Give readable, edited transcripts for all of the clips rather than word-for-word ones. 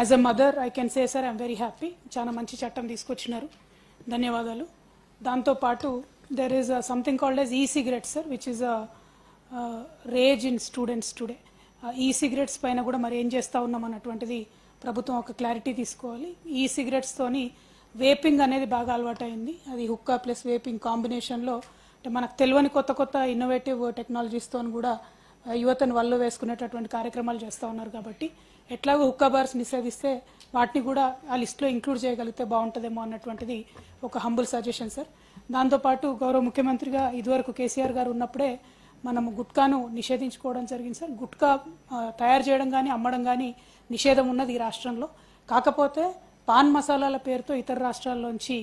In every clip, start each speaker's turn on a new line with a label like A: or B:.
A: As a mother I can say sir I'm very happy. చాలా మంచి చట్టం తీసుకొచ్చినారు, ధన్యవాదాలు. దాంతోపాటు there is something called as e cigarettes sir, which is a rage in students today. E cigarettes పైన కూడా మరి ఏం చేస్తూ ఉన్నాం అన్నటువంటిది ప్రభుత్వం ఒక క్లారిటీ తీసుకోవాలి. ఈ సిగరెట్స్తోని వేపింగ్ అనేది బాగా అలవాటైంది. అది హుక్కా ప్లస్ వేపింగ్ కాంబినేషన్లో అంటే మనకు తెలియని కొత్త కొత్త ఇన్నోవేటివ్ టెక్నాలజీస్తో కూడా యువతను వల్ల వేసుకునేటటువంటి కార్యక్రమాలు చేస్తూ ఉన్నారు. కాబట్టి ఎట్లాగో హుక్కా బార్స్ నిషేధిస్తే వాటిని కూడా ఆ లిస్టులో ఇంక్లూడ్ చేయగలిగితే బాగుంటుందేమో అన్నటువంటిది ఒక హంబుల్ సజెషన్ సార్. దాంతోపాటు గౌరవ ముఖ్యమంత్రిగా ఇదివరకు కేసీఆర్ గారు ఉన్నప్పుడే మనము గుట్కాను నిషేధించుకోవడం జరిగింది సార్. గుట్కా తయారు చేయడం కానీ అమ్మడం కానీ నిషేధం ఉన్నది ఈ రాష్ట్రంలో. కాకపోతే పాన్ మసాలాల పేరుతో ఇతర రాష్ట్రాల్లోంచి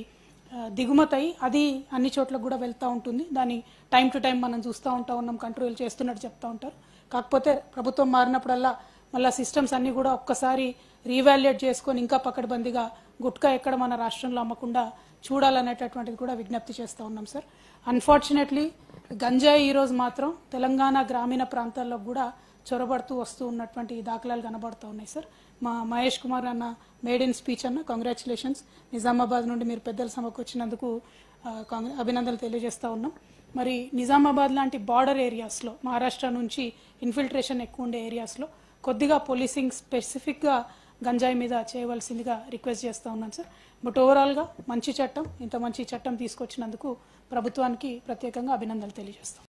A: దిగుమతి అయి అది అన్ని చోట్లకు కూడా వెళ్తూ ఉంటుంది. దాన్ని టైం టు టైం మనం చూస్తూ ఉన్నాం, కంట్రోల్ చేస్తున్నట్టు చెప్తూ ఉంటారు. కాకపోతే ప్రభుత్వం మారినప్పుడల్లా మళ్ళీ సిస్టమ్స్ అన్నీ కూడా ఒక్కసారి రీవాల్యుయేట్ చేసుకొని ఇంకా పకడ్బందీగా గుట్కా ఎక్కడ మన రాష్ట్రంలో అమ్మకుండా చూడాలనేటటువంటిది కూడా విజ్ఞప్తి చేస్తూ ఉన్నాం సార్. అన్ఫార్చునేట్లీ గంజాయి ఈరోజు మాత్రం తెలంగాణ గ్రామీణ ప్రాంతాల్లో కూడా చొరబడుతూ వస్తూ ఉన్నటువంటి దాఖలాలు కనబడుతూ ఉన్నాయి సార్. మా మహేష్ కుమార్ అన్న మేడ్ ఇన్ స్పీచ్ అన్న కంగ్రాచులేషన్స్. నిజామాబాద్ నుండి మీరు పెద్దల సభకు వచ్చినందుకు అభినందనలు తెలియజేస్తూ ఉన్నాం. మరి నిజామాబాద్ లాంటి బార్డర్ ఏరియాస్లో మహారాష్ట్ర నుంచి ఇన్ఫిల్ట్రేషన్ ఎక్కువ ఉండే ఏరియాస్లో కొద్దిగా పోలీసింగ్ స్పెసిఫిక్గా గంజాయి మీద చేయవలసిందిగా రిక్వెస్ట్ చేస్తూ ఉన్నాను సార్. బట్ ఓవరాల్గా మంచి చట్టం, ఇంత మంచి చట్టం తీసుకొచ్చినందుకు ప్రభుత్వానికి ప్రత్యేకంగా అభినందనలు తెలియజేస్తాం.